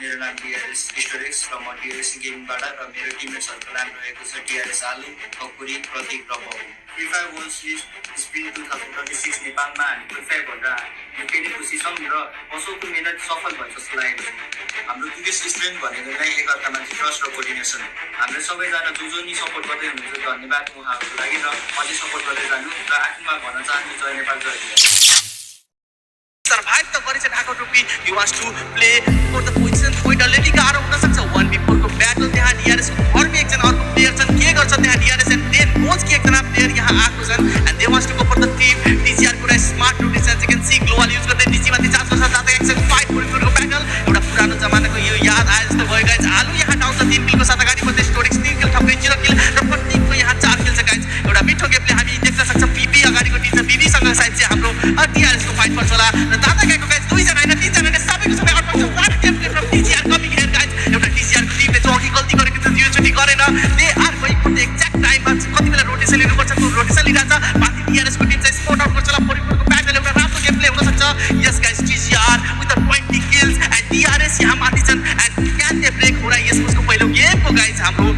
मेरो नाम डिआरएस स्टोरेक्स र म डिआरएस गेमिङबाट र मेरो टिममेट्सहरूको नाम रहेको छ डिआरएस आलु, ककुरी, प्रतीक र बाबु। Free fire world series spring 2026 नेपालमा हामी क्वालिफाई गरेर निकै नै खुसी छौँ र वर्षौँको मिहिनेत सफल भयो जस्तो लागेको छ। हाम्रो बिगेस्ट स्ट्रेन्थ भनेको नै एकअर्कामा ट्रस्ट र कोर्डिनेसन। हाम्रो सबैजना जो नि सपोर्ट गर्दै हुनुहुन्छ धन्यवाद उहाँहरूको लागि र अझै सपोर्ट गर्दै जानु र आखिरमा भन्न चाहन्छु जय नेपाल जय DRS. Survive the courage and Hako Tupi. He wants to play for the position. Point already गाह्रो हुन सक्छ 1v4 को ब्याटल त्यहाँ DRS को अर्को एकजना अर्को प्लेयर छन् के गर्छ त्यहाँ DRS and then नोज के एकजना प्लेयर यहाँ आएको छन् and they wants to go for the team TCR को smart rotation you can see global use गर्दै DC माथि चार्ज गर्छ जाँदै एकछिन फाइट को ब्याटल एउटा पुरानो जमानाको यो याद आए जस्तो भयो गाइज आलु यहाँ डाउन छ 3 किलको साथ अगाडि बढ्दै स्टोरेक्स 3 किल ठप्कै 0 किल र प्रत्येकको यहाँ 4 किल छ गाइज एउटा मिठो गेमले हामी देख्न सक्छौँ बीबी अगाडिको टिम छ बीबी सँग साइड चाहिँ हाम्रो DRS को फाइट पर्छ होला र दादा गएको गाइज दुईजना हैन तीनजनाले सबैको सबै आउट पर्छ one game from TCR coming here guys एउटा TCR को टिमले जो अघि गल्ती गरेको थियो यो चोटी गरेन they are going for the exact टाइममा कति बेला रोटेसन लिनुपर्छ त्यो रोटेसन लिइराछ माथि DRS को टिम चाहिँ स्पोट आउट गर्छ होला परिपूरको ब्याटल एउटा राम्रो गेम प्ले हुन सक्छ yes guys TCR with 20 kills and DRS यहाँ माथि छन् एन्ड क्यान दे ब्रेक होला यस उसको पहिलो गेमको गाइज हाम्रो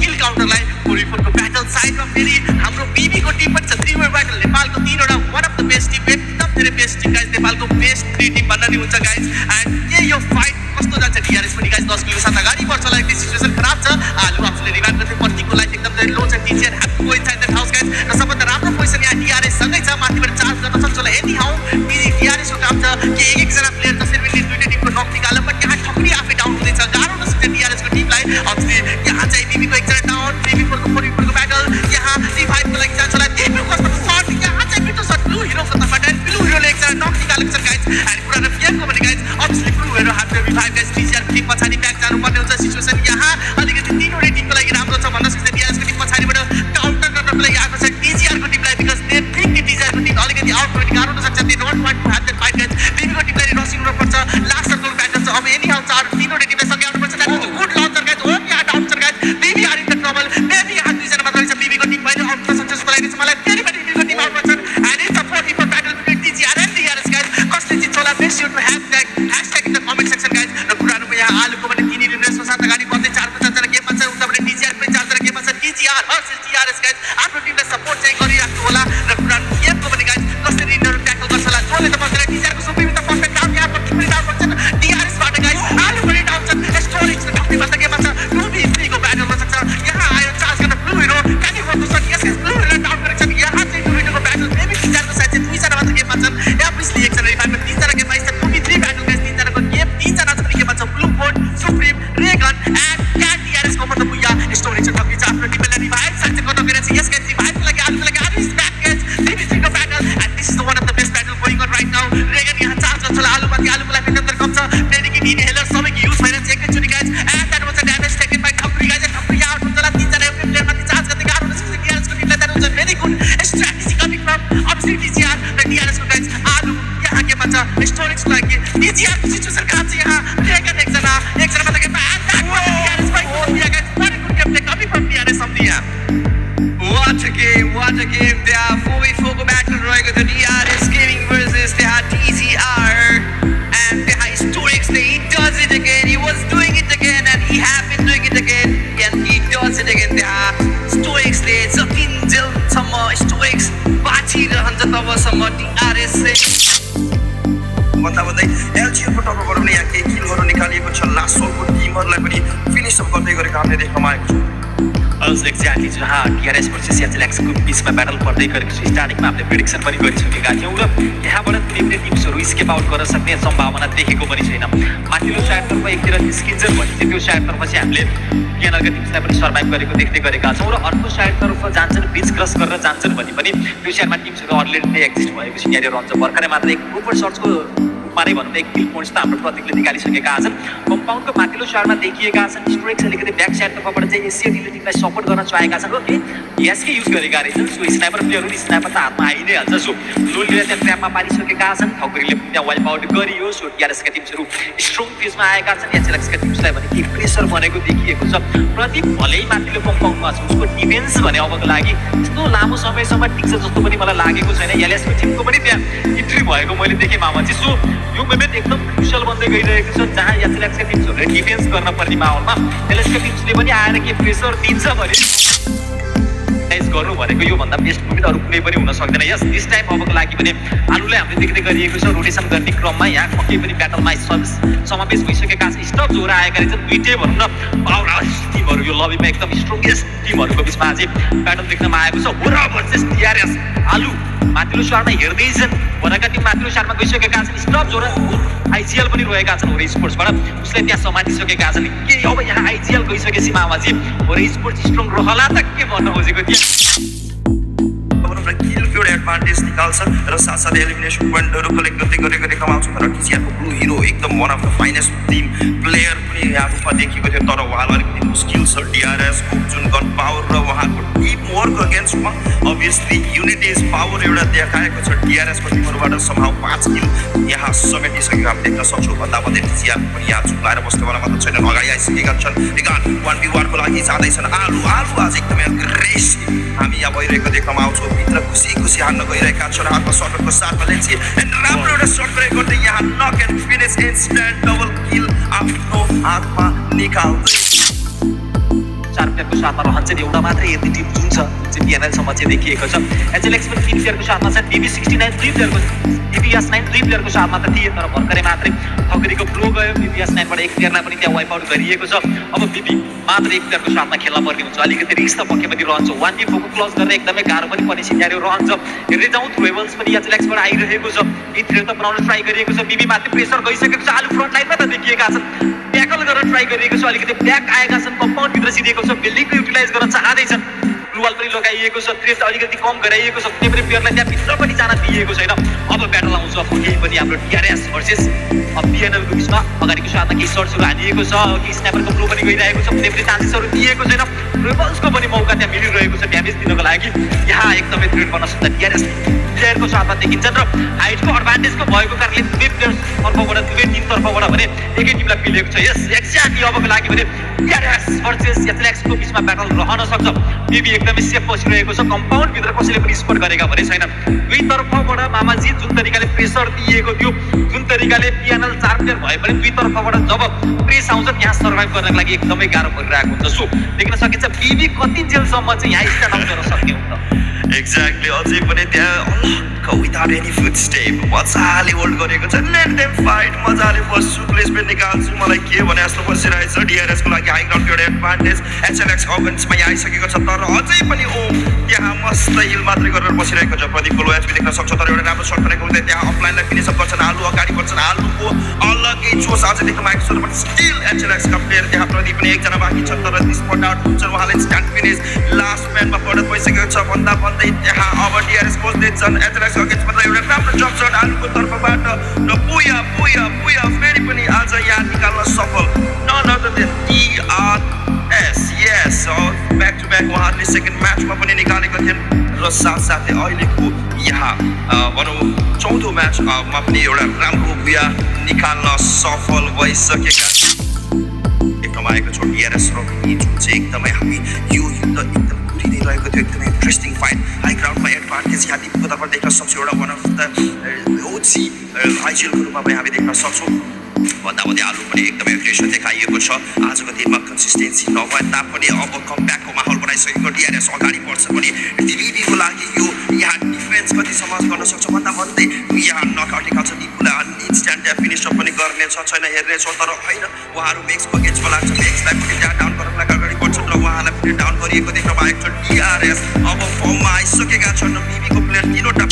किल काउन्टरलाई परिपूरको ब्याटल साइडमा फेरि हाम्रो बीबी को टिम पनि छ 3 वे ब्याटल नेपालको तीनवटा one of the best team एकदम धेरै बेस्ट टिम गाइज नेपालको बेस्ट 3 टिम भन्न नि हुन्छ गाइज एन्ड के यो फाइट कस्तो जान्छ DRS पनि गाइज 10 किलो साथ अगाडि बढ्छ होला त्यो सिचुएसन खराब छ आलु आफूले रिभाइभ गर्दै प्रतीकको लाइफ एकदम धेरै लो छ TCR have to go inside the house guys र सबभन्दा राम्रो पोजिसन यहाँ DRS सँगै छ माथिबाट चार्ज गर्न सक्छ होला एनी हाउ DRS को काम छ कि एकजना प्लेयर जसरी पनि दुईटा टिमको नक निकाल्न पनि यहाँ ठक्री आफै डाउन हुँदैछ गाह्रो नसक्छ DRS को टिमलाई अझै यहाँ चाहिँ बीबी को एकजना डाउन बीबी को परिपूरको ब्याटल यहाँ रिभाइभको लागि जान्छ होला बीबी को सर्ट यहाँ चाहिँ मिठो सर्ट ब्लू हिरोको तर्फबाट ब्लू हिरोले एकजना नक निकालेको छ गाइज एन्ड पुरानो फियरको भने guys obviously Blue Hero have to revive guys TCR team पछाडि ब्याक जानुपर्ने हुन्छ सिचुएसन यहाँ अलिकति तीनवटै टिमको लागि राम्रो छ भन्न सक्छ DRS को टिम पछाडिबाट काउन्टर गर्नको लागि आएको छ TCR को टिमलाई बिकज दे थिंक कि TCR को टिम अलिकति आउट गर्न गाह्रो हुन सक्छ they don't want to have that fight guys BB को टिमलाई रसिङ हुनुपर्छ लास्ट सर्कल ब्याटल छ अब एनी हाउ चार तीनवटै टिमलाई सँगै आउनुपर्छ that is good launcher guys हो यहाँ डाउन छ guys BB are in the trouble maybe यहाँ दुईजना मात्र रहेछ बीबी को टिम मैले आउट गर्न सक्छ जस्तो लागिरहेछ मलाई फेरि पनि बीबी को टिम आउट गर्छन् and it's a 40 for battle between TCR and DRS guys कसले जित्छ होला best you to hashtag in the comment section guys र पुरानोको यहाँ आलुको पनि तिनी रिनेसको साथ अगाडि बढ्दै 4-5 गेममा छ उताबाट TCR पनि 4 गेममा छ TCR भर्सेस DRS गाइज आफ्नो टिमलाई सपोर्ट चाहिँ गरिराख्नु होला र पुरानो गेमको पनि गाइज कसरी यिनीहरू ट्याकल गर्छ होला जोले त बस्दैन TCR को सुपी त पर्फेक्ट डाउन यहाँ पनि पनि डाउन गर्छन् DRS बाट गाइज आलु पनि डाउन छन् स्टोरेज र कति भन्दा गेममा छ 2v3 को ब्याटल हुन सक्छ यहाँ आयो चार्ज गर्न ब्लू हिरो कानी गर्नु छ यस ब्लू हिरो डाउन गरेको छ यहाँ चाहिँ 2v2 को ब्याटल मेबी TCR को साइड चाहिँ दुईजना मात्र गेममा छन् यहाँ प्लिजली एकजना रिभाइभमा तीनजना गेममा छ 2v3 ब्याटल गाइज तीनजनाको गेम तीनजना पनि गेममा छ blue board supreme Regan and क्यान DRS को मतलब बुया स्टोरेज छ ठक्की छ आफ्नो टिमलाई रिभाइभ साइड गर्न गइरहेछ यस गाइज रिभाइभको लागि आलु इज ब्याक गाइज 3v3 को battle and this is one of the best battle going on right now Regan यहाँ चार्ज गर्छ होला आलुमाथि आलुको लागि एकदम कम छ डेडिकेट इनहेलर सबैको युज भइरहेछ एकैचोटि guys and that was a damage taken by Thakri guys Thakri यहाँ आउट हुन्छ होला तीनजना एउटै प्लेयरमाथि चार्ज गर्दै गाह्रो हुन सक्छ DRS को टिमलाई that was a very good strategy coming from obviously TCR र DRS को गाइज आलु यहाँ गेममा छ स्टोरेजको लागि TCR को सिचुएसन कहाँ छ यहाँ रेगन एकजना मात्र गेममा and that was DRS by Korea guys very good game play coming from DRS of the What a game त्यहाँ 4v4 को ब्याटल रहेको थियो DRS गेमिङ versus त्यहाँ TCR and त्यहाँ Storex he does it again he was doing it again and he have been doing it again and he does it again त्यहाँ Storex ले जतिन्जेलसम्म Storex बाँचिरहन्छ तबसम्म DRS भन्दै LGR को तर्फबाट पनि यहाँ केही किलहरू निकालिएको छ लास्ट सोलको टिमहरूलाई पनि फिनिस अप गर्दै गरेको हामीले देख्न पाएको छौँ एक्ज्याक्टली जहाँ DRS भर्सेस एचएलएक्सको बिचमा ब्याटल पर्दै गरेको छ स्टार्टिङमा हामीले प्रेडिक्सन पनि गरिसकेका थियौँ र यहाँबाट कुनै पनि टिम्सहरू स्केप आउट गर्न सक्ने सम्भावना देखेको पनि छैन माथिल्लो साइडतर्फ एकतिर निस्किन्छ भने चाहिँ त्यो साइडतर्फ चाहिँ हामीले केनलका टिम्सलाई पनि सर्भाइभ गरेको देख्दै गरेका छौँ र अर्को साइडतर्फ जान्छन् बिच क्रस गरेर जान्छन् भने पनि त्यो साइडमा टिम्सहरू अलरेडी नै एक्जिस्ट भएको सिनेरियो रहन्छ भर्खरै मात्र एक ओभर सर्चको रूपमा नै भनौँ एक किल पोइन्ट्स त हाम्रो प्रतीकले निकालिसकेका छन् कम्पाउन्डको माथिल्लो साइडमा देखिएका छन् स्टोरेक्स अलिकति ब्याक साइडतर्फबाट चाहिँ एसियालीले टिमलाई सपोर्ट गर्न चाहेका छन् ओके यसकै युज गरेका रहेछन् सो स्नाइपर प्लेयरहरू स्नाइपर त हातमा आइ नै हाल्छ सो लोलीले त्यहाँ ट्र्यापमा पारिसकेका सकेका छन् ठकुरीले त्यहाँ वाइप आउट गरियो सो टिआरएसका टिम्सहरू स्ट्रङ फेजमा आएका छन् एचएलएक्सका टिम्सलाई भने के प्रेसर बनेको देखिएको छ प्रदीप भलै माथिल्लो कम्पाउन्डमा छ उसको डिफेन्स भने अबको लागि यस्तो लामो समयसम्म टिक्छ जस्तो पनि मलाई लागेको छैन एलएसको टिमको पनि त्यहाँ इन्ट्री भएको मैले देखेँ मामाजी सो यो मोमेन्ट एकदम क्रुसियल बन्दै गइरहेको छ जहाँ एचएलएक्सका टिम्सहरूले डिफेन्स गर्न पर्ने माहौलमा एलएसका टिम्सले पनि आएर के प्रेसर दिन्छ भने गर्नु भनेको योभन्दा बेस्ट मुभमेन्ट अरू कुनै पनि हुन सक्दैन यस दिस टाइम अबको लागि पनि आलुलाई हामीले देख्दै गरिएको छ रोटेसन गर्ने क्रममा यहाँ पक्कै पनि ब्याटलमा समावेश भइसकेका छन् स्टप जोर आएका रहेछन् दुईटै भनौँ न पावर हाउस टिमहरू यो लबीमा एकदम स्ट्रङ्गेस्ट टिमहरूको बिचमा आज ब्याटल देख्नमा आएको छ हो र भर्सेस टिआरएस आलु माथिल्लो स्वारमा हेर्दैछन् भनेका टिम माथिल्लो स्वारमा गइसकेका छन् स्टप जोर आइजिएल पनि रहेका छन् होरे स्पोर्ट्सबाट उसले त्यहाँ समातिसकेका छन् के अब यहाँ आइजिएल गइसकेपछि मामाजी होरे स्पोर्ट्स स्ट्रङ रहला त के भन्न खोजेको थियो किलको एउटा एडभान्टेज निकाल्छन् र साथसाथै एलिमिनेसन पोइन्टहरू कलेक्ट गर्दै गरेको देख्न पाउँछौँ र टिसिआरको ब्लू हिरो एकदम one of the finest team player पनि यहाँ रूपमा देखिएको थियो तर उहाँलाई अलिकति मुस्किल छ टिआरएसको जुन गन पावर र उहाँको टिम वर्क अगेन्स्टमा अभियसली युनिटी इज पावर एउटा देखाएको छ टिआरएसको टिमहरूबाट सम्भाव 5 किल यहाँ समेटिसकेको हामी देख्न सक्छौँ भन्दा भन्दै टिसिआर पनि यहाँ चुकाएर बस्नेवाला मात्र छैनन् अगाडि आइसकेका छन् रिगान 1v1को लागि जाँदैछन् आलु आज एकदमै अग्रेसिभ हामी यहाँ भइरहेको देख्न पाउँछौँ भित्र खुसी हान्न गइरहेका छन् हातमा सर्टको साथमा लेन्सी राम्रो एउटा सर्ट प्रयोग गर्दै यहाँ knock and finish instant double kill आफ्नो हातमा निकाल्दै 4 प्लेयरको साथमा रहन्छ नि एउटा मात्रै हेर्ने टिम जुन छ चाहिँ पिएनएलसम्म चाहिँ देखिएको छ एचएलएक्स पनि 3 प्लेयरको साथमा छ BB69 3 प्लेयरको BBS9 3 प्लेयरको साथमा त थिए तर भर्खरै मात्रै ठकुरीको फ्लो गयो BBS9बाट एक प्लेयरलाई पनि त्यहाँ वाइप आउट गरिएको छ अब BB मात्र एक प्लेयरको साथमा खेल्न पर्ने हुन्छ अलिकति रिस्क त पक्कै पनि रहन्छ 1v4 को क्लोज गर्न एकदमै गाह्रो पनि पर्ने सिनारियो रहन्छ हेर्दै जाउँ थ्रुएबल्स पनि एचएलएक्सबाट आइरहेको छ यी थ्रेड त बनाउन ट्राई गरिएको छ BB माथि प्रेसर गइसकेको छ आलु फ्रन्ट लाइनमा त देखिएका छन् ट्याकल गर्न ट्राई गरिएको छ अलिकति ब्याक आएका छन् कम्पाउन्ड भित्र सिधेको छ बिल्डिङको युटिलाइज गर्न चाहँदैछन् ग्लुवाल पनि लगाइएको छ थ्रेड अलिकति कम गराइएको छ कुनै पनि प्लेयरलाई त्यहाँ भित्र पनि जान दिइएको छैन अब ब्याटल आउँछ अब केही पनि हाम्रो टिआरएस भर्सेस पिएनएलको बिचमा अगाडिको साथमा केही सर्ट्सहरू हालिएको छ केही स्न्यापरको फ्लो पनि गइरहेको छ कुनै पनि चान्सेसहरू दिएको छैन रिबल्सको पनि मौका त्यहाँ मिलिरहेको छ ड्यामेज दिनको लागि यहाँ एकदमै थ्रेड गर्न सक्छ टिआरएस प्लेयरको साथमा देखिन्छन् र हाइटको एडभान्टेजको भएको कारणले दुवै प्लेयर्स तर्फबाट दुवै टिम तर्फबाट भने एकै टिमलाई मिलेको छ यस एक्ज्याक्टली अबको लागि भने टिआरएस भर्सेस एचएलएक्सको बिचमा ब्याटल रहन सक्छ बीबी एकदमै सेफ बसिरहेको छ कम्पाउन्ड भित्र कसैले पनि स्पट गरेका भने छैन दुई तर्फबाट मामाजी जुन तरिकाले प्रेसर दिएको थियो जुन तरिकाले पिएनएल 4 प्लेयर भए पनि दुई तर्फबाट जब प्रेस आउँछ त्यहाँ सर्भाइभ गर्नको लागि एकदमै गाह्रो परिरहेको हुन्छ सो देख्न सकिन्छ बीबी कति जेलसम्म चाहिँ यहाँ स्ट्यान्ड आउट गर्न सक्ने हुन्छ एक्ज्याक्टली अझै पनि त्यहाँ विदाउट एनी फुट स्टेप मजाले होल्ड गरेको छ लेट देम फाइट मजाले बस्छु प्लेसमेन्ट निकाल्छु मलाई के भने जस्तो बसिरहेछ डिआरएसको लागि हाई ग्राउन्ड एउटा एडभान्टेज एचएलएक्स अफेन्समा यहाँ आइसकेको छ तर अझै पनि त्यहाँ मस्त हिल मात्रै गरेर बसिरहेको छ प्रदीपको लो एचपी देख्न सक्छ तर एउटा राम्रो सर्ट गरेको हुँदै त्यहाँ अफलाइनलाई फिनिस अप गर्छन् आलु अगाडि बढ्छन् आलुको अलग्गै जोस आज देख्न पाएको छ बट स्टिल एचएलएक्सका प्लेयर त्यहाँ प्रदीप पनि एकजना बाँकी छन् तर स्पट आउट हुन्छन् उहाँले स्ट्यान्ड फिनिस लास्ट म्यानमा पढत भइसकेको छ भन्दा भन्दै त्यहाँ अब डिआरएस खोज्दैछन् एचएलएक्स अगेन्स्टमा एउटा राम्रो जब सर्ट आलुको तर्फबाट र पुया फेरि पनि आज यहाँ निकाल्न सफल none other than TRS yes back to back उहाँहरूले सेकेन्ड म्याचमा पनि निकालेको थिएन र साथसाथै अहिलेको यहाँ भनौँ चौथो म्याचमा पनि एउटा राम्रो पुया निकाल्न सफल भइसकेका देख्नमा आएको छ डिआरएस र जुन चाहिँ एकदमै हामी यो युद्ध एकदम रहेको थियो एकदमै इन्ट्रेस्टिङ फाइट हाई ग्राउन्डमा एडभान्टेज यहाँ टिमको तर्फबाट देख्न सक्छौँ एउटा वान अफ द ओसी आइजिएलको रूपमा पनि हामी देख्न सक्छौँ भन्दा भन्दै आलु पनि एकदमै एग्रेसन देखाइएको छ आजको दिनमा कन्सिस्टेन्सी नभए तापनि अब कमब्याकको माहौल बनाइसकेको डिआरएस अगाडि बढ्छ भने डिभिडीको लागि यो यहाँ डिफेन्स कतिसम्म गर्न सक्छ भन्दा भन्दै यहाँ नकआउट निकाल्छ डिपुलाई इन्स्ट्यान्ट फिनिस अप पनि गर्नेछ छैन हेर्नेछ तर होइन उहाँहरू मेक्सको एजमा लाग्छ मेक्सलाई पनि त्यहाँ डाउन गर्नको लागि अगाडि बढ्छन् र उहाँलाई पनि डाउन गरिएको देख्न पाएको छ डिआरएस अब फर्ममा आइसकेका छन् बीबीको प्लेयर 3वटा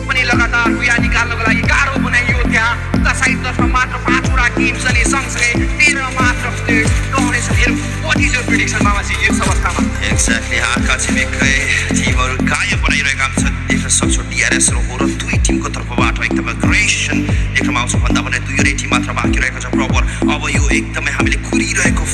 पनि लगातार उया निकाल्नको लागि गाह्रो बनाइयो त्यहाँ उता साइडतर्फ मात्र 5वटा टिम छन् सँगसँगै 13 मात्र प्लेयर रहनेछन् वाट इज योर प्रिडिक्सन मामाजी यस अवस्थामा एक्ज्याक्टली आँखा छिमेकै टिमहरू गायब बनाइरहेका छन् देख्न सक्छौँ डिआरएस र हो र दुई टिमको तर्फबाट एकदम एग्रेसन देख्न पाउँछौँ भन्दा भने दुईवटै टिम मात्र बाँकी रहेको छ प्रपर अब यो एकदमै हामीले कुरिरहेको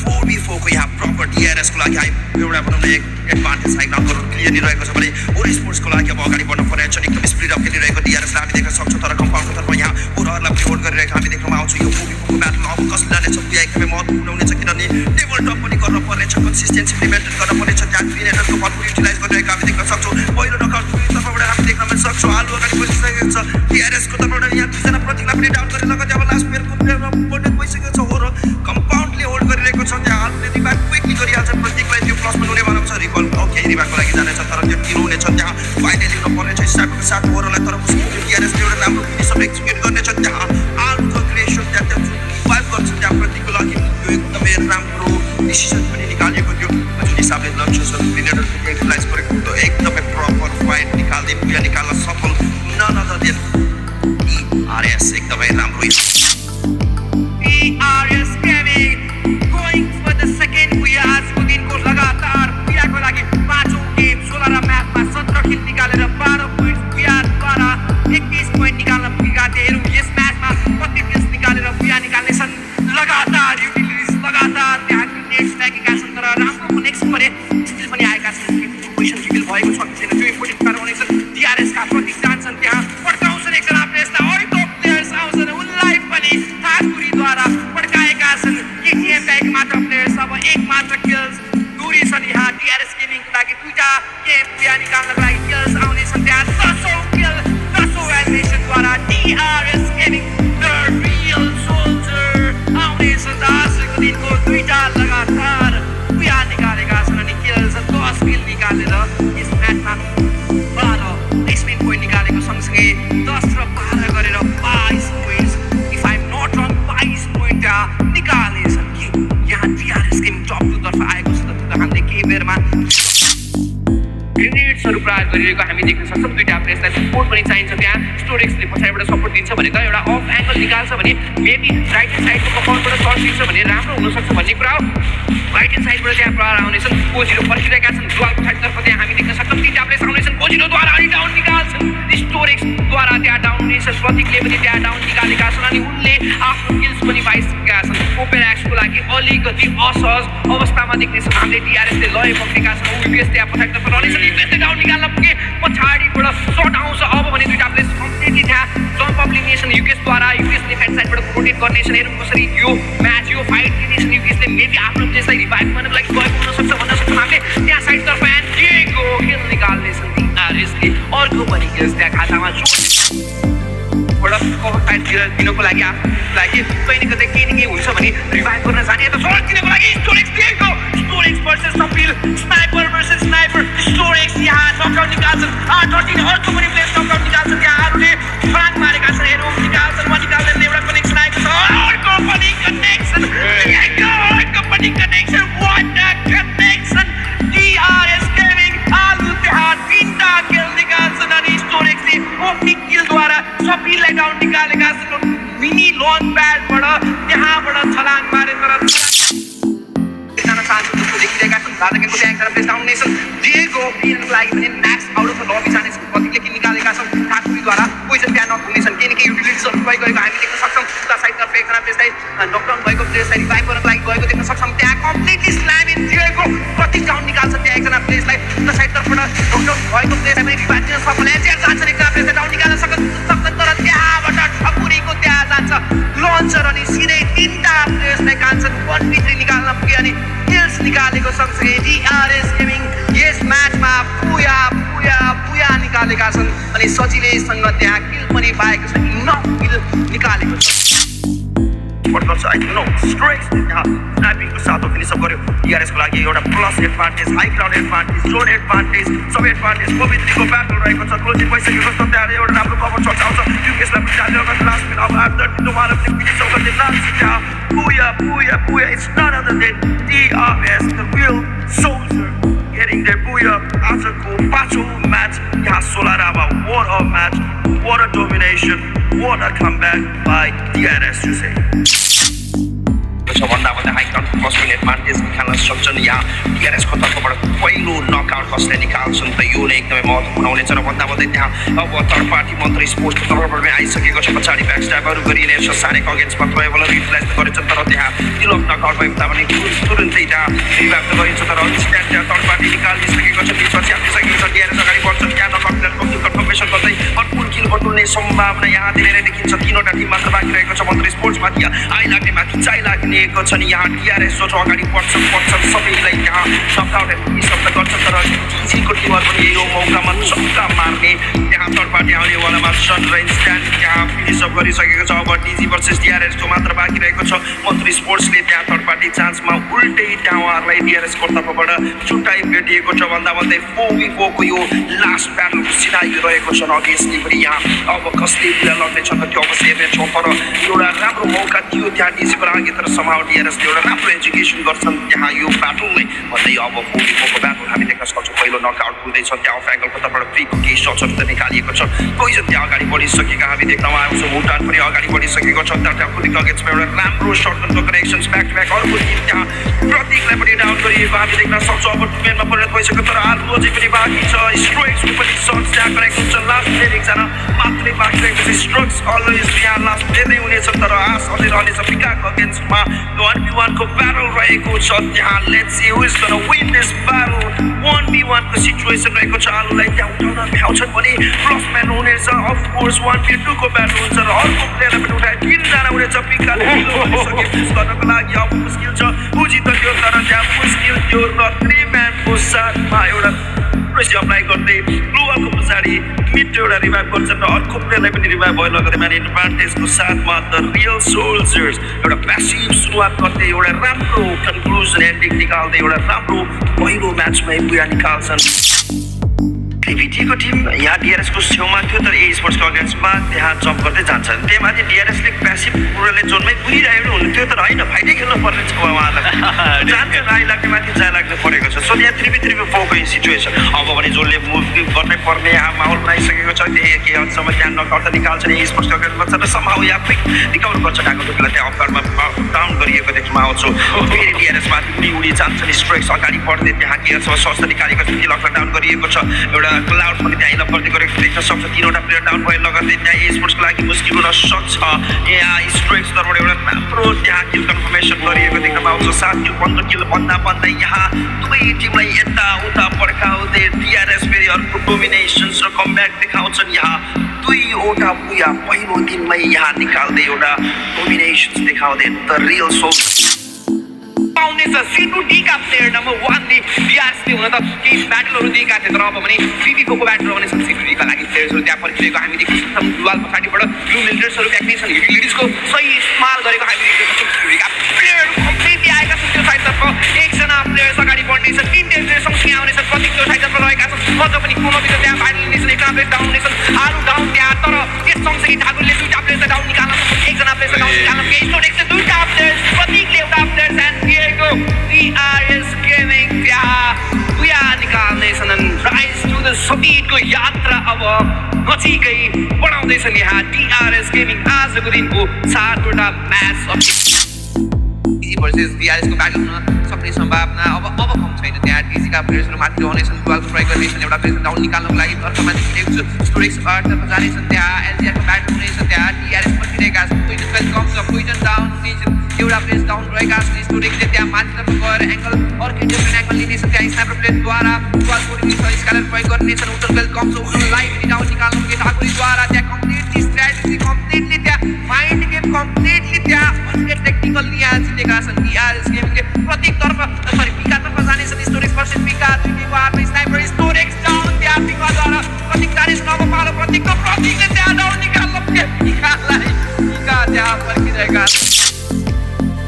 4v4 को यहाँ प्रपर डिआरएस को लागि एउटा भनौँ न एक एडभान्टेज हाई ग्राउन्डहरू क्लियरली रहेको छ भने ओर स्पोर्ट्सको लागि अब अगाडि बढ्नु पर्ने छ एकदम स्पिड अफ खेलिरहेको डिआरएसलाई हामी देख्न सक्छौँ तर कम्पाउन्डको तर्फ यहाँ ओरहरूलाई पनि होल्ड गरिरहेको हामी देख्नमा आउँछौँ यो पुगेको ब्याटल अब कसले जानेछ पुरा एकदमै महत्त्वपूर्ण हुनेछ किनभने टेबल टप पनि गर्न पर्नेछ कन्सिस्टेन्सी मेन्टेन गर्न पर्नेछ त्यहाँ क्लिनेटरको भरपुर युटिलाइज गरिरहेको हामी देख्न सक्छौँ पहिलो नकआउट तर्फबाट हामी देख्न पनि सक्छौँ आलु अगाडि बढिसकेको छ डिआरएसको तर्फबाट यहाँ दुईजना प्रतिकलाई पनि डाउन गरेर लगतै अब लास्ट प्लेयरको प्लेयरमा बोनस भइसकेको छ ओर कम्पाउन्डले होल्ड गरिरहेको छ त्यहाँ आलुले रिभाइभ क्विकली गरिहाल्छ प्रत्येकलाई त्यो प्लसमा हुने भनौँ छ रिकल ओके रिभाइभको लागि जानेछ तर त्यो किल हुनेछ त्यहाँ फाइनली लिनु पर्नेछ स्टार्टको साथ ओभरलाई तर उसको डिआरएसले एउटा राम्रो फिनिसअप एक्जिक्युट गर्नेछ त्यहाँ आलुको क्रिएसन त्यहाँ त्यो रिभाइभ गर्छ त्यहाँ प्रतिको लागि त्यो एकदमै राम्रो डिसिसन पनि निकालिएको थियो जुन हिसाबले लक्ष्य छ क्लिनेटरको युटिलाइज गरेको त्यो एकदमै प्रपर फाइट निकाल्दै पुरा निकाल्न सफल नन अदर देन DRS एकदमै राम्रो DRS Gaming going for the second Puyas को दिनको लगातार पुयाको लागि पाँचौं गेम 16 र म्याचमा 17 किल निकालेर 12 पोइन्ट पुयाद्वारा 21 पोइन्ट निकाल्न पुगेका थिए यस म्याचमा 32 किल्स निकालेर पुया निकाल्नेछन् लगातार युटिलिटिज लगातार त्यहाँ नेक्स्ट लागेका छन् तर राम्रो कनेक्सन भने स्टिल पनि आएका छन् पोजिसन रिभिल भएको छ कि छैन त्यो इम्पोर्टेन्ट कुरा हुनेछ DRS का प्रतीक जान्छन् त्यहाँ पड्काउँछन् एकजना प्लेयर्सलाई अर्को प्लेयर्स आउँछन् उनलाई पनि थाकुरीद्वारा पड्काएका छन् केटीएमका एक मात्र प्लेयर्स अब एक मात्र किल्स दूरी छन् यहाँ DRS गेमिङको लागि दुईटा गेम पुरा निकाल्नको लागि किल्स आउनेछन् त्यहाँ 10औं किल 10औं एलिमिनेसनद्वारा DRS gaming the real soldier आउनेछन् आजको दिनको दुईटा लगातार पुरा निकालेका छन् अनि किल्स 10 किल निकालेर यस म्याचमा 12 पोइन्ट निकालेको सँगसँगै 10 र 12 गरेर 22 points if I am not wrong 22 point निकालेछन् कि यहाँ DRS गेमिङ टप 2 तर्फ आएको छ त हामीले केही बेरमा ग्रेनेड्सहरू प्रयोग गरिरहेको हामी देख्न सक्छौँ दुईटा प्लेयर्सलाई सपोर्ट पनि चाहिन्छ त्यहाँ स्टोरेक्सले पछाडिबाट सपोर्ट दिन्छ भने त एउटा अफ एङ्गल निकाल्छ भने मेबी राइट ह्यान्ड साइडको कपाउन्डबाट सर्ट दिन्छ भने राम्रो हुनसक्छ भन्ने कुरा हो राइट ह्यान्ड साइडबाट त्यहाँ प्रहार आउनेछन् कोजिरो फर्किरहेका छन् दुवालको साइडतर्फ त्यहाँ हामी देख्न सक्छौँ तिनवटा प्लेयर्स आउनेछन् कोजिरोद्वारा अनि डाउन निकाल्छन् स्टोरेक्सद्वारा त्यहाँ डाउन हुनेछन् प्रतीकले पनि त्यहाँ डाउन निकालेका छन् अनि उनले आफ्नो किल्स पनि पाइसकेका छन् ओपेराक्सको लागि अलिकति असहज अवस्थामा देख्नेछौँ हामीले DRSले लय पक्रेका छन् युपिएस त्यहाँ पछाडितर्फ रहनेछन् युपिएसले डाउन निकाल्न पुगे पछाडिबाट सर्ट आउँछ अब भने दुईटा प्लेयर्स कम्प्लिटली त्यहाँ जम्प अप लिनेछन् युपिएसद्वारा युपिएसले फ्यान्ड साइडबाट प्रोटेक्ट गर्नेछन् हेरौँ कसरी यो म्याच यो फाइट लिनेछन् युपिएसले मेबी आफ्नो प्लेयर्सलाई रिभाइभ गर्नको लागि गएको हुनसक्छ भन्न सक्छौँ हामीले त्यहाँ साइडतर्फ एन्ड केको किल निकाल्नेछन् DRSले अर्को पनि किल्स त्यहाँ खातामा एउटा कभर फाइट दिनको लागि आफ्नो लागि कहीँ न कतै केही न केही हुन्छ भने रिभाइभ गर्न जाने यता सर्ट दिनको लागि स्टोरेक्स दिएको स्टोरेक्स भर्सेस सपिल स्नाइपर भर्सेस स्नाइपर स्टोरेक्स यहाँ नकआउट निकाल्छन् 8-13 अर्को पनि प्लेयर्स नकआउट निकाल्छन् त्यहाँ अरूले फ्राङ मारेका छन् हेरौँ निकाल्छन् निकाल्दैन एउटा कनेक्सन आएको छ अर्को पनि connection what the connection DRS gaming आलु त्यहाँ 3टा किल निकाल्छन् अनि स्टोरेक्सले ओपनिङ किलद्वारा सपिललाई डाउन निकालेका छन् मिनी लन्च प्याडबाट त्यहाँबाट छलाङ मारे तर एकजना चान्स देखिरहेका छन् दादाको त्यहाँ एकजना प्लेस डाउन नेसन दिएको पिनको लागि पनि म्याक्स आउट अफ द लबी जानेछन् कतिले किल निकालेका छन् ठाकुरीद्वारा पोइजन त्यहाँ नक हुनेछन् केही न केही युटिलिटिजहरू प्रयोग गरेको हामी देख्न सक्छौँ उता साइडतर्फ एकजना प्लेसलाई नकडाउन भएको प्लेसलाई रिभाइभ गर्नको लागि गएको देख्न सक्छौँ त्यहाँ कम्प्लिटली स्ल्याम इन दिएको प्रति डाउन निकाल्छ त्यहाँ एकजना प्लेसलाई उता साइडतर्फबाट नकडाउन भएको प्लेसलाई पनि रिभाइभ दिन सफल त्यहाँ जान्छन् एकजना प्लेसलाई डाउन निकाल्न सक्छन् तर त्यहाँबाट ठकुरीको त्यहाँ जान्छ लन्चर अनि सिधै 3टा प्लेयर्सलाई कान्छन् 1v3 निकाल्न पुगे अनि किल्स निकालेको सँगसँगै DRS गेमिङ यस म्याचमा पुया निकालेका छन् अनि सजिलैसँग त्यहाँ किल पनि पाएको छ 9 किल निकालेको छ गर्छ आई नो स्ट्रेक्स यहाँ स्नाइपिङको साथमा फिनिसअप गर्यो DRSको लागि एउटा plus advantage high ground advantage John advantage सबै एडभान्टेज पवित्रीको ब्याटल रहेको छ क्लोजिङ भइसकेको छ त्यहाँ एउटा राम्रो कभर सर्च आउँछ युकेसलाई पनि चालेर लास्ट मिनट अब आफ्टर दोबारा पनि फिनिसअप गर्दै लान्छ त्यहाँ पुया it's not other than DRS the real soldier getting their booyah आजको 5औं म्याच यहाँ 16 Rama what a match what a domination what a comeback by DRS you say छ भन्दा भन्दै high count first minute advantage निकाल्न सक्छन् यहाँ टिआरएसको तर्फबाट पहिलो नकआउट कसले निकाल्छन् त यो नै एकदमै महत्त्वपूर्ण हुनेछ र भन्दा भन्दै त्यहाँ अब थर्ड पार्टी मन्त्र स्पोर्ट्सको तर्फबाट आइसकेको छ पछाडि ब्याक स्ट्यापहरू गरिने छ सानेको अगेन्स्टमा ट्राइबल युटिलाइज गरेछ तर त्यहाँ तिलक नकआउट भए तापनि तुरुन्तै त्यहाँ रिभाइभ त गरिन्छ तर स्ट्यान्ड त्यहाँ थर्ड पार्टी निकालिसकेको छ बिचमा च्यापिसकेको छ टिआरएस अगाडि बढ्छ त्यहाँ नकआउट प्लेयरको कन्फर्मेसन गर्दै अनुकूल किल बटुल्ने सम्भावना यहाँ धेरै नै देखिन्छ तीनवटा टिम मात्र बाँकी रहेको छ मन्त्र स्पोर्ट्समाथि आइलाग्ने माथि चाहिलाग्नेको छ नि यहाँ टिआरएस जो अगाडि बढ्छ सबैलाई यहाँ नकआउट शब्द गर्छ तर टिजीको टिमहरू पनि यो मौकामा चौका मार्ने त्यहाँ थर्ड पार्टी आउनेवालामा सट रेन्ज स्ट्यान्ड त्यहाँ फिनिसअप गरिसकेको छ अब टिजी भर्सेस टिआरएसको मात्र बाँकी रहेको छ मन्त्री स्पोर्ट्सले त्यहाँ थर्ड पार्टी चान्समा उल्टै त्यहाँ उहाँहरूलाई टिआरएसको तर्फबाट छुट्टाइ भेटिएको छ भन्दा भन्दै 4v4को यो लास्ट ब्याटलको सिनाइ रहेको छ अभियसली पनि यहाँ अब कसले बिहा लड्नेछ त त्यो अवश्य हेर्नेछौँ तर एउटा राम्रो मौका थियो त्यहाँ टिजीको लागि तर समाउ टिआरएसले एउटा राम्रो एजुकेसन गर्छन् त्यहाँ यो ब्याटलले भन्दै अब 4v4को ब्याटल हामी देख्न सक्छौँ पहिलो नकआउट हुँदैछ त्यहाँ अफ एङ्गलको तर्फबाट फ्रीको केही सट्सहरू त निकालिएको छ पोइजन त्यहाँ अगाडि बढिसकेका हामी देख्न आउँछौँ भुटान पनि अगाडि बढिसकेको छ त्यहाँ खुदीको अगेन्स्टमा एउटा राम्रो सर्टगनको कनेक्सन्स ब्याक टु ब्याक अर्को टिम त्यहाँ प्रतीकलाई पनि डाउन गरिएको हामी देख्न सक्छौँ अब टुमेनमा परिणत भइसक्यो तर अर्को अझै पनि बाँकी छ स्ट्रोक्सको पनि सट्स त्यहाँ कनेक्ट हुन्छ लास्ट प्लेयर एकजना मात्रै बाँकी रहेको छ स्ट्रोक्स अलवेज त्यहाँ लास्ट प्लेयर नै हुनेछ तर आश अझै रहनेछ पिकाको अगेन्स्टमा 1v1 को ब्याटल रहेको छ त्यहाँ let's see who is gonna win this battle 1v1 को सिचुएसन रहेको छ आलुलाई त्यहाँ उठाउन भ्याउँछन् भने प्लस म्यान हुनेछ अफ कोर्स 1v2 को ब्याटल हुन्छ र अर्को प्लेयरलाई पनि उठाए 3 जना हुनेछ पिकाले फिनिस गर्नको लागि अब मुस्किल छ बुझि त त्यो तर त्यहाँ मुस्किल थियो र 3 म्यानको साथमा एउटा प्रेसर अप्लाई गर्दै ग्लोवालको पछाडि मिड एउटा रिभाइभ गर्छन् र अर्को प्लेयरलाई पनि रिभाइभ भयो लगतै म्यान एडभान्टेजको साथमा द रियल सोल्जर्स एउटा प्यासिभ सुरुवात गर्दै एउटा राम्रो कन्क्लुजन एन्डिङ निकाल्दै एउटा राम्रो पहिलो म्याचमै पुरा निकाल्छन् भिटीको टिम यहाँ डिआरएसको छेउमा थियो तर ए स्पोर्ट्सको अगेन्स्टमा त्यहाँ जम्प गर्दै जान्छ त्यही माथि डिआरएसले प्यासिभ पुराले जोनमै पुगिरहेको हुन्थ्यो तर होइन फाइटै खेल्नु पर्ने छ उहाँहरूलाई जान्छ राई लाग्ने माथि जाय लाग्नु परेको छ सो यहाँ 3v3v4को सिचुएसन अब भने जोनले मुभ गर्नै पर्ने यहाँ माहौल बनाइसकेको छ त्यही के हदसम्म त्यहाँ नकआउट त निकाल्छ नि ए स्पोर्ट्सको अगेन्स्टमा छ र समाउ यहाँ क्विक रिकभर गर्छ ढाको टोपीलाई त्यहाँ अफगार्डमा डाउन गरिएको देख्न आउँछु फेरि डिआरएसमाथि उडी जान्छन् स्ट्रोक्स अगाडि बढ्दै त्यहाँ के स्वास्थ्य निकालेको छ लकडाउन डाउन गरिएको छ एउटा क्लाउड पनि त्यहाँ हिलअप गर्दै गरेको देख्न सक्छ तीनवटा प्लेयर डाउन भए लगतै त्यहाँ ए स्पोर्ट्सको लागि मुस्किल हुन सक्छ यहाँ स्ट्रोक्स तर्फबाट एउटा राम्रो त्यहाँ किल कन्फर्मेसन गरिएको देख्न पाउँछ 7 किल 15 किल भन्दा भन्दै यहाँ दुवै टिमलाई यताउता पड्काउँदै डिआरएस फेरि अर्को डोमिनेसन्स र कमब्याक देखाउँछन् यहाँ दुईवटा पुया पहिलो दिनमै यहाँ निकाल्दै एउटा डोमिनेसन्स देखाउँदै द रियल सोल पाउनेछ C2D का प्लेयर नम्बर 1 ले डिआरएसले हुन त केही ब्याटलहरू दिएका थिए तर अब भने 3v4 को ब्याटल रहनेछ C2D का लागि प्लेयर्सहरू त्यहाँ फर्किरहेको हामी देख्न सक्छौँ दुवाल पछाडिबाट ब्लू लिडर्सहरू फ्याक्नेछन् लिडिसको सही इस्तेमाल गरेको हामी देख्न सक्छौँ C2D का प्लेयरहरू कम्प्लिटली आएका छन् त्यो साइडतर्फ एकजना प्लेयर्स अगाडि बढ्नेछन् 3 प्लेयर सँगसँगै आउनेछन् प्रत्येक त्यो साइडतर्फ रहेका छन् अझ पनि कोनोभित्र त्यहाँ फाइनल लिनेछन् एकजना प्लेयर डाउन हुनेछन् आरु डाउन त्यहाँ तर त्यस सँगसँगै ठाकुरले दुईटा प्लेयर डाउन निकाल्न सक्छन् एकजना प्लेयर डाउन निकाल्न केही स्टोरेक्सले दुईटा प्लेयर्स प्रत्येकले एउटा players and Diego DRS Gaming त्यहाँ पुया निकाल्नेछन् राइज टु द समिटको यात्रा अब नजिकै बढाउँदैछन् यहाँ DRS Gaming आजको दिनको 7वटा म्याच भर्सेस डिआरएसको ब्याटल हुन सक्ने सम्भावना अब कम छैन त्यहाँ टिजीका प्लेयर्सहरू माथि रहनेछन् दुवालको ट्राई गर्नेछन् एउटा प्लेयर डाउन निकाल्नको लागि तर्फमा देखेको छु स्टोरेक्स तर्फ जानेछन् त्यहाँ एलजिआरको ब्याटल हुनेछ त्यहाँ डिआरएस पर्खिरहेका छन् पोइजन कहिले कम छ पोइजन डाउन हुनेछन् एउटा प्लेयर डाउन रहेका छन् स्टोरेक्सले त्यहाँ माथितर्फ गएर एङ्गल अर्को डिफ्रेन्ट एङ्गल लिनेछन् त्यहाँ स्नाइपर प्लेयरद्वारा दुवाल कोडिङ छ स्कालर प्रयोग गर्नेछन् उतर कहिले कम छ उतर लाइट डाउन निकाल्नु के ठाकुरीद्वारा त्यहाँ कम्प्लिटली स्ट्र्याटेजी कम्प्लिटली त्यहाँ माइन्ड गेम कम्प्लिटली त्यहाँ अर्को टेक्निकल यहाँ जितेका छन् डिआरएस गेमिङले प्रत्येकतर्फ सरी पिकातर्फ जानेछन् स्टोरेक्स भर्सेस पिका दुईको हातमा स्नाइपर स्टोरेक्स डाउन त्यहाँ पिकाद्वारा प्रत्येक जानेछन् अब पालो प्रत्येकले त्यहाँ डाउन निकाल्नु पिकालाई पिका त्यहाँ फर्किरहेका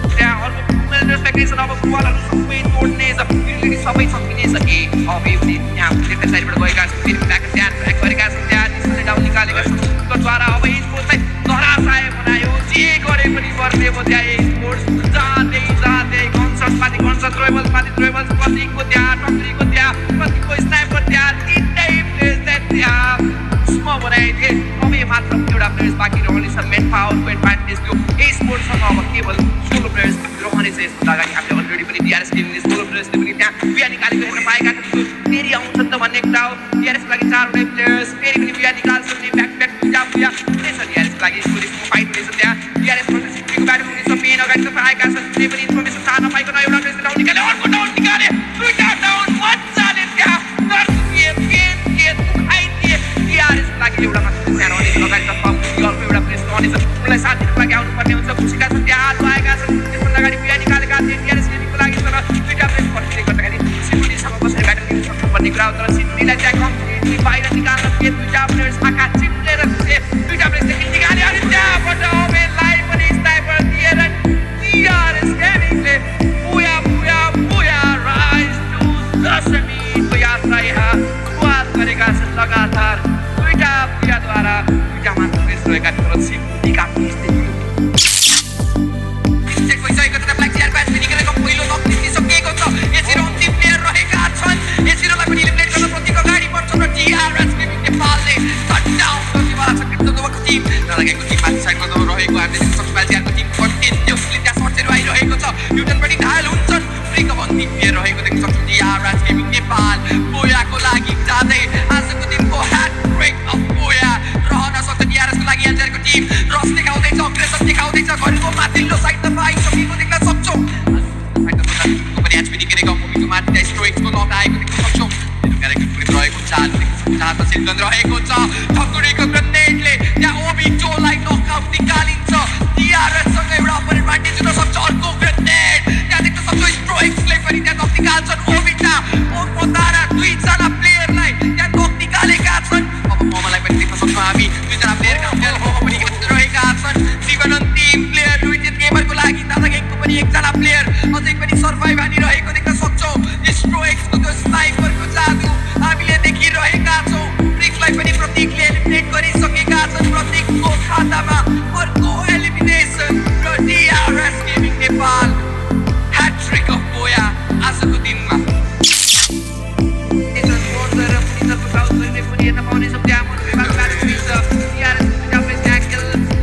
त्यहाँ अर्को मेल्डर्स फ्याक्नेछन् अब फुटबलहरू सबै तोड्नेछ फेरि सबै सकिनेछ कि अब त्यहाँ लेफ्ट साइडबाट गएका छन् फेरि ब्याक त्यहाँ ट्र्याक गरेका छन् त्यहाँ डिसले डाउन निकालेका छन् द्वारा अब स्पोर्ट्सलाई धरासाय बनायो जे गरे पनि पर्ने हो त्यहाँ स्पोर्ट्स जाँदै कन्सर्ट ट्रेबल्समाथि प्रतीकको त्यहाँ टक्रीको त्यहाँ प्रतीकको स्नाइपर त्यहाँ 3 प्लेयर्सले त्यहाँ स्म बनाएथे अब मात्र एउटा प्लेयर्स बाँकी रहनेछ मेन पावरको एडभान्टेज त्यो स्पोर्टसँग अब केवल सोलो प्लेयर्स रहनेछ यसभन्दा अगाडि हामीले अलरेडी पनि डिआरएस गेमिङले सोलो प्लेयर्सले पनि त्यहाँ बिहा निकालेको हेर्न पाएका थियौँ फेरि आउँछन् त भन्ने कुरा हो डिआरएसको लागि 4 वटा प्लेयर्स फेरि पनि बिहा निकाल्छन् नि ब्याक ब्याक बुझा हुनेछ डिआरएसको लागि स्कोरिङको फाइट हुनेछ त्यहाँ डिआरएस भन्छ सिक्रीको ब्याटल हुनेछ मेन अगाडि त आएका छन् कुनै पनि इन्फर्मेसन थाहा नपाइकन एउटा प्लेयर्सले डाउन निकाले अर्को डाउन निकाले दुईटा डाउन मजाले त्यहाँ नर्किए पेन खाइदिए डिआरएसको लागि एउटा मात्र त्यहाँ रहनेछ अगाडि त अर्को एउटा प्लेयर्स रहनेछ उनलाई साथ दिनको लागि आउनुपर्ने हुन्छ खुसीका छन् त्यहाँ आलु आएका छन् त्यसभन्दा अगाडि बिहा निकालेका थिए डिआरएस गेमिङको लागि तर दुईटा प्लेयर्स फर्किँदै गर्दाखेरि सिडनीसँग कसरी ब्याटल लिन सक्नुपर्ने कुरा हो तर सिडनीलाई त्यहाँ कम्प्लिटली बाहिर निकाल्न पुगे दुईटा प्लेयर्स आँखा चिप्लेर घुसे दुईटा प्लेयर्सले निकाले अनि त्यहाँबाट ओमेनलाई पनि स्नाइपर दिएर डिआरएस गेमिङले बुया राइज टु 10 मिनेटको यात्रा यहाँ सुरुवात गरेका छन् लगातार दुईटा बुयाद्वारा दुईटा मात्र प्लेयर्स रहेका थिए तर सिडनी काफी स्थिति चेक भइसकेको छ ब्ल्याक चियर ब्याच फिनिकेको पहिलो नक जितिसकेको छ एसिरो अन्तिम प्लेयर रहेका छन् एसिरोलाई पनि इलिमिनेट गर्न प्रतीक अगाडि बढ्छन् र डिआरएस गेमिङ नेपालले टचडाउन गर्नेवाला छ क्रिप्टोको टिम नलागेको टिम माथि साइडमा रहेको हामीले देख्न सक्छौँ ब्यालजियमको टिम कन्टिन्युसली त्यहाँ सर्चहरू आइरहेको छ युटर्न पनि घायल हुन्छन् फ्रिकअप अन्तिम प्लेयर रहेको देख्न सक्छौँ डिआरएस गेमिङ नेपाल बोयाको लागि जाँदै आजको दिनको ह्याट ब्रेक अफ बोया रहन सक्छ डिआरएसको लागि एलजियरको टिम रस देखाउँदैछ अग्रेसन देखाउँदैछ घरको माथिल्लो साइडमा आइसकेको देख्न सक्छौँ पनि एचपी निकेको मुभीको माथि त्यहाँ स्ट्रोक्सको नक आएको देख्न सक्छौँ क्यारेक्टर रहेको चाल जहाँ त सिल्कन रहेको छ ठकुरीको ग्रेनेडले त्यहाँ ओबिजोलाई नकआउट निकालिन्छ डिआरएससँग एउटा अपर एडभान्टेज हुन सक्छ अर्को ग्रेनेड त्यहाँ देख्न सक्छौँ स्ट्रोक्सले पनि त्यहाँ नक निकाल्छन् ओबिटा ओर्पोतारा दुईजना प्लेयरलाई त्यहाँ नक निकालेका छन् अब मोमोलाई पनि देख्न सक्छौँ हामी दुईजना प्लेयरका पनि रहेका छन् जीवन अन्तिम प्लेयर लुइटेन गेमरको लागि दादा गेमको पनि एकजना प्लेयर अझै पनि सर्भाइभ हानिरहेको देख्न सक्छौँ स्ट्रोक्सको त्यो स्नाइपरको जादु हामीले देखिरहेका छौँ ब्रिक्सलाई पनि प्रतीकले एलिमिनेट गरिसकेका छन् प्रतीकको खातामा अर्को एलिमिनेसन र DRS gaming Nepal hat-trick of बोया आजको दिनमा हेर्न पाउनेछौँ त्यहाँ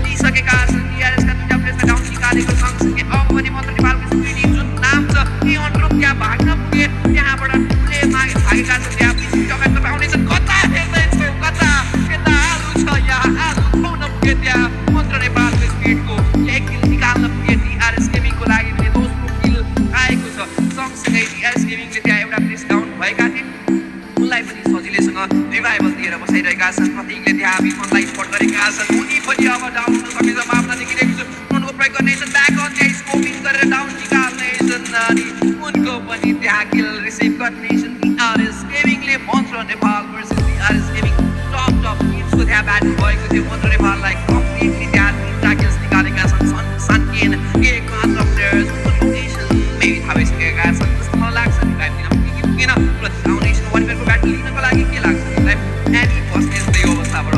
लिइसकेका छन् डिआरएसका दुईटा प्लेयर्सलाई डाउन निकालेको सँगसँगै अब पनि मन्त्र नेपालको स्क्रिनिङ जुन नाम छ इहन ग्रुप त्यहाँ भाग्न पुगे त्यहाँबाट प्ले भागेका छन् त्यहाँ टकाइट पाउनेछन् कता हेर्दैछौ कता यता आलु छ यहाँ आलु खुवाउन पुगे त्यहाँ मन्त्र नेपालको स्पिडको एक किल निकाल्न पुगे डिआरएस गेमिङको लागि पनि दोस्रो किल आएको छ सँगसँगै डिआरएस गेमिङले त्यहाँ एउटा प्लेस डाउन भएका थिए उनलाई पनि सजिलैसँग रिभाइभल दिएर बसाइरहेका छन् प्रतीकले त्यहाँ विमललाई स्पट गरेका छन् उनी पनि अब डाउन हुन सक्ने सम्भावना देखिरहेको छ उनको प्रयोग गर्नेछन् ब्याक अन त्यहाँ स्कोपिङ गरेर डाउन निकाल्नेछन् अनि उनको पनि त्यहाँ किल रिसिभ गर्नेछन् डिआरएस गेमिङले Mantra Nepal versus DRS gaming top टिम्सको त्यहाँ ब्याटल भएको थियो मन्त्र नेपाललाई कम्प्लिटली त्यहाँ तिनवटा किल्स निकालेका छन् सनकेन एक मात्र प्लेयर्स रोटेसन मेबी थाहा भइसकेका छन् जस्तो मलाई लाग्छ रिभाइभ दिन पुगेन प्लस फाउन्डेसन वान पेयरको ब्याटल लिनको लागि के लाग्छ रिभाइभ एनी बस्ने जस्तै यो अवस्थाबाट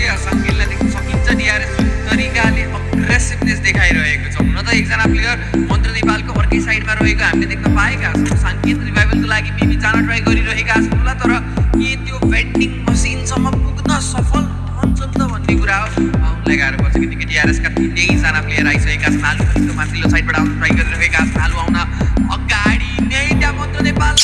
यहाँ सनकेनलाई देख्न सकिन्छ डिआरएस तरिकाले अग्रेसिभनेस देखाइरहेको छ हुन त एकजना प्लेयर मन्त्र नेपालको अर्कै साइडमा रहेको हामीले देख्न पाएका छौँ सनकेन रिभाइभलको लागि मेबी जान ट्राई गरिरहेका छन् होला तर के त्यो भेन्डिङ मसिनसम्म पुग्न सफल रहन्छन् त भन्ने कुरा हो उनलाई गाह्रो पर्छ किनकि डिआरएसका तिनैजना प्लेयर आइसकेका छन् आलु पनि त्यो माथिल्लो साइडबाट आउन ट्राई गरिरहेका छन् आलु आउन अगाडि नै त्यहाँ मन्त्र नेपाल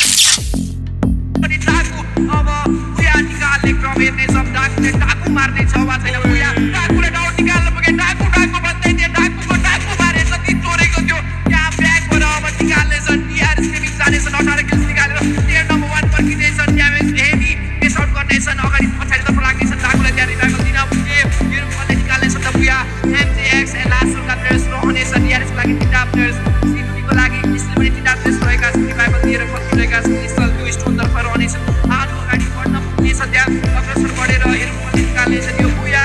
पनि टाकु अब बुया निकाल्ने क्रम हेर्नेछौँ टाकुले टाकु मार्नेछ वा छैन बुया टाकुले डाउन निकाल्न पुगे टाकु भन्दै थियो टाकु मारेछ कि चोरेको थियो त्यहाँ ब्याकबाट अब निकाल्नेछन् डिआरएस गेमिङ जानेछन् 18 किल्स निकालेर प्लेयर नम्बर 1 पर्खिँदैछन् ड्यामेज हेभी पेस आउट गर्नेछन् अगाडि पछाडितर्फ लाग्नेछन् टाकुलाई त्यहाँ रिभाइभल दिन पुगे युरोपले निकाल्नेछन् त बुया एमजेएक्स एन्ड लासोका प्लेयर्स रहनेछन् डिआरएसको लागि तिनवटा प्लेयर्स सिडनीको लागि इसले पनि तिनवटा प्लेयर्स रहेका छन् रिभाइभल दिएर फर्किरहेका छन् निश्चल त्यो स्टोनतर्फ रहनेछन् आलु अगाडि बढ्न पुग्नेछ त्यहाँ अग्रसर बढेर युरोपले निकाल्नेछन् यो बुया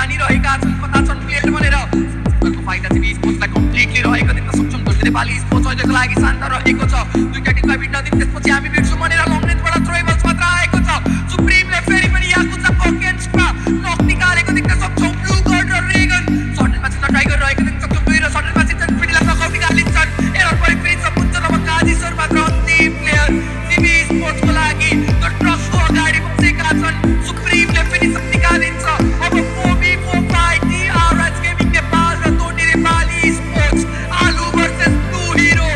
जानिरहेका छन् कता छन् प्लेयर भनेर को फाइदा चाहिँ स्पोर्ट्सलाई कम्प्लिटली रहेको देख्न सक्छौँ दोस्रो नेपाली स्पोर्ट्स अहिलेको लागि शान्त रहेको छ दुईटा टिमलाई भिड्न दिन त्यसपछि हामी भिड्छौँ भनेर लङ रेन्जबाट ट्रेभल्स मात्र आएको छ सुप्रिमले फेरि पनि याकुजाको अगेन्स्टमा नक निकालेको देख्न सक्छौँ ब्लू गर्ड र रेगन सर्टेनमा चाहिँ ट्राई गरिरहेको देख्न सक्छौँ दुई र सर्टेनमा चाहिँ फेरिलाई नकआउट निकालिन्छन् एरर पनि फेरि सपुन्छ र काजी सर मात्र अन्तिम प्लेयर सिबी स्पोर्ट्सको लागि त्यो ट्रकको अगाडि बसेका छन् सुप्रिमले फेरि सब निकालिन्छ अब 4v4 fight DRS gaming Nepal र Tony Nepali sports Aalu versus Blue Hero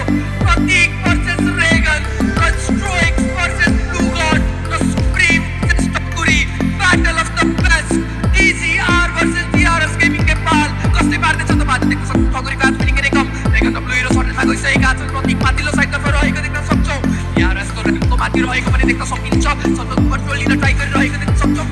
Pratik versus Regan र स्ट्रोइक्स भर्सेस ब्लू गॉड र Supreme versus Takkuri battle of the best DCR versus DRS gaming Nepal कसले मार्दैछ त बाटो देख्न सक्छौँ टक्कुरी ब्याट फिनिङ रेगन र ब्लू हिरो सर्टेनमा गइसकेका छन् प्रतीक माथिल्लो साइडतर्फ रहेको देख्न सक्छौँ DRS को रेगनको माथि रहेको पनि देख्न सकिन्छ सतत कन्ट्रोल लिन ट्राई गरिरहेको देख्न सक्छौँ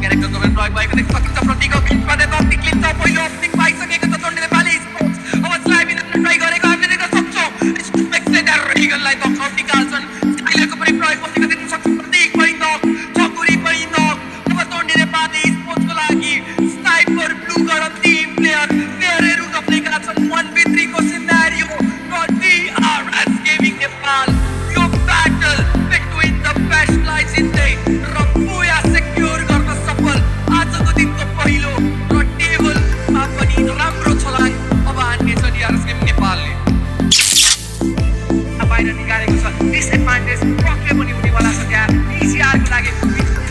क्यारेक्टरको पनि प्रयोग भएको देख्न सकिन्छ प्रतीकको क्लिपबाट टक्टिक लिन्छ पहिलो ओपनिङ पाइसकेको छ टोनी नेपाली स्पोर्ट्स अब स्लाइभ इन ट्राई गरेको हामीले देख्न सक्छौँ स्टुपेक्सले त्यहाँ रेगनलाई नकआउट निकाल्छन् स्काइलरको पनि प्रयोग गरेको देख्न सक्छौँ प्रतीक पनि नक चकुरी पनि नक अब टोनी नेपाली स्पोर्ट्सको लागि स्नाइपर ब्लू गड अन्तिम प्लेयर प्लेयरहरू गफलेका छन् 1v3 को सिनारियो र DRS गेमिङ नेपाल यो battle between the best lies in day र पुया सेक्युर गर्न सफल आजको दिनको पहिलो र टेबलमा पनि राम्रो छलाङ अब हान्नेछ DRS गेमिङ नेपालले बाहिर निकालेको छ डिसएडभान्टेज पक्कै पनि हुनेवाला छ त्यहाँ DCR को लागि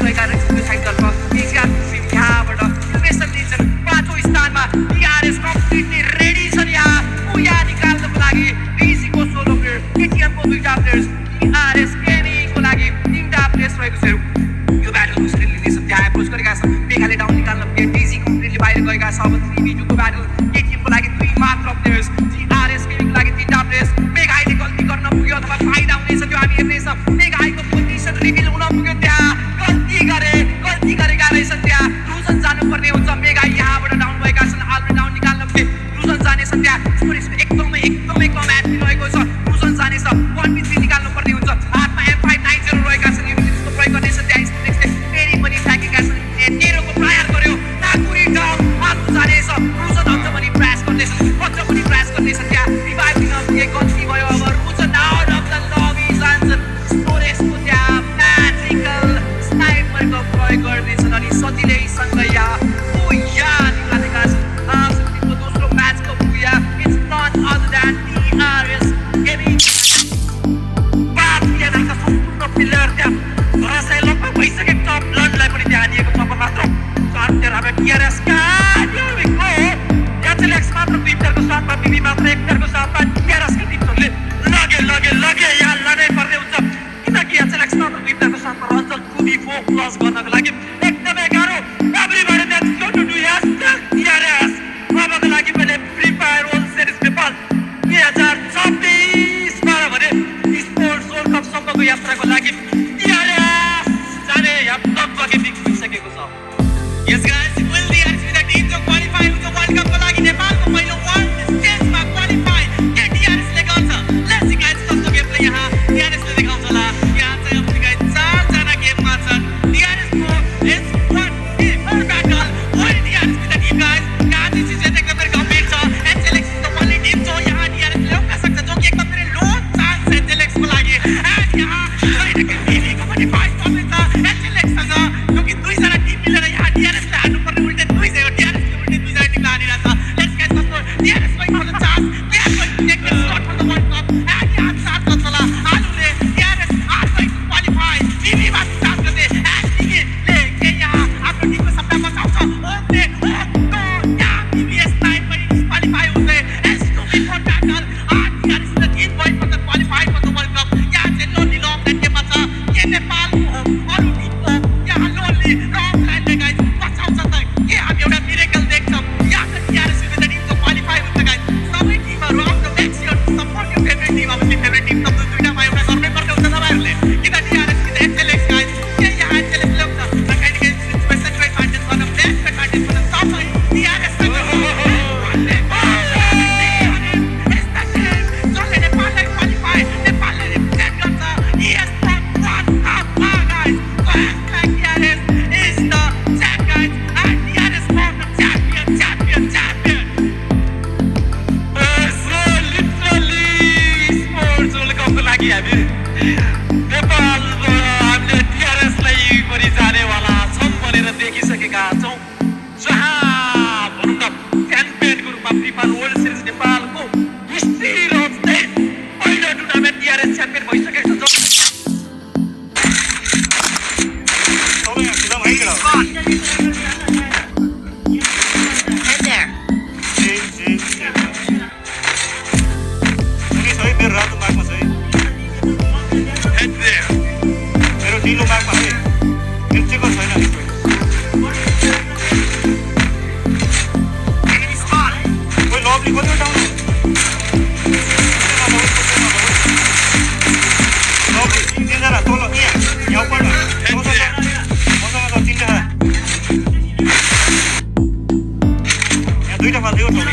रहेका रहेछ त्यो साइडतर्फ DCR यहाँबाट इन्भेस्टर दिन्छन् पाँचौँ स्थानमा DRS कम्प्लिटली रेडी छन् यहाँ पुया निकाल्नको लागि DC को सोलो प्लेयर KTM को दुईटा प्लेयर्स DRS गेमिङको लागि तीनटा प्लेयर्स रहेको छ यो ब्याटल उसले लिनेछ त्यहाँ एप्रोच गरेका छन् मेघाले डाउन निकाल्न पुगे DC कम्प्लिटली बाहिर गएका छ अब 3v2 को ब्याटल KTM को लागि दुई मात्र प्लेयर्स DRS गेमिङको लागि तीनटा प्लेयर्स मेघाले गल्ती गर्न पुग्यो अथवा फाइदा हुनेछ त्यो हामी हेर्नेछ मेघाको पोजिसन रिभिल हुन पुग्यो त्यहाँ गल्ती गरेका रहेछन् त्यहाँ रुजन जानुपर्ने हुन्छ मेघा यहाँबाट डाउन भएका छन् अलरेडी डाउन निकाल्न पुगे रुजन जानेछ त्यहाँ स्टोरेजमा एकदमै कम एडमी रहेको छ रुजन जानेछ 1v3 निकाल्नु पर्ने हुन्छ हातमा M590 रहेका छन् यो त्यसको प्रयोग गर्नेछ त्यहाँ स्टोरेजले फेरि पनि फ्याँकेका छन् तेरोको प्रयास गर्यो नाकुरी डाउन हात जानेछ रुजन अझ पनि प्रयास गर्नेछ त्यहाँ रिभाइभ दिन पुगे गल्ती भयो अब रुजन आउट अफ द लबी जान्छन् स्टोरेजको त्यहाँ म्याजिकल स्नाइपरको प्रयोग गर्नेछन् अनि सजिलैसँग यहाँ पुया निकालेका छन् आजको दिनको दोस्रो म्याचको पुया इट्स नट अदर द्यान DRS गेमिङ बाथिएनाका सम्पूर्ण प्लेयर त्यहाँ धराशय लगभग भइसकेको छ ब्लडलाई पनि त्यहाँ दिएको छ मात्र चार्टर अब DRS मात्र दुई प्लेयरको साथमा बिबी मात्र एक प्लेयरको साथमा DRS का टिमहरूले लगे यहाँ लड्नै पर्ने हुन्छ किनकि एचएलएक्स मात्र दुई प्लेयरको साथमा रहन्छ 2v4 प्लस गर्नको लागि एकदमै गाह्रो everybody let's go to do DRS अबको लागि मैले free fire world series Nepal 2026 मा भने स्पोर्ट्स वर्ल्ड कप सम्मको यात्राको लागि DRS जाने यात्रा गए बिग्रिसकेको छ Yes guys, will the RCB team to qualify with the World Cup को लागि नेपालको पहिलो वर्ल्ड स्टेजमा क्वालिफाई के DRS ले गर्छ लेट्स सी गाइस कस्तो गेमले यहाँ DRS ले देखाउँछ होला यहाँ चाहिँ अब गाइस 4 जना गेममा छन् DRS को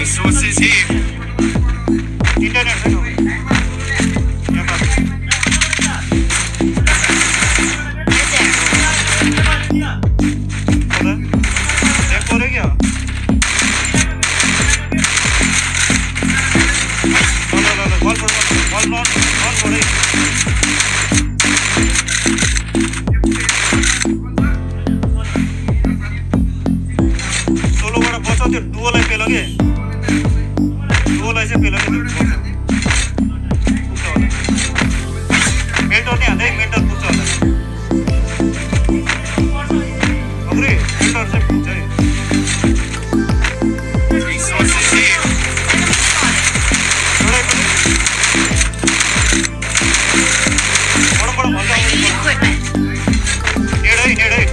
Resources here. इंटरनेट है क्या सोलो बड़ा बचाओ त्यो डुओलाई पेल के डुओलाई चाहिँ पेल के मेल्टर नहीं हाल्दै मेल्टर पुग्छ होला अग्री मेल्टर चाहिँ पुग्छ है Resources here. बड़ा बड़ा मजा नेड़ै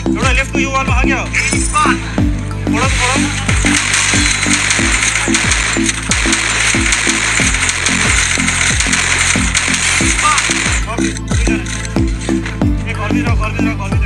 थोड़ा लेफ्ट को युवाल में आ गया थोड़ा एक और भी रहा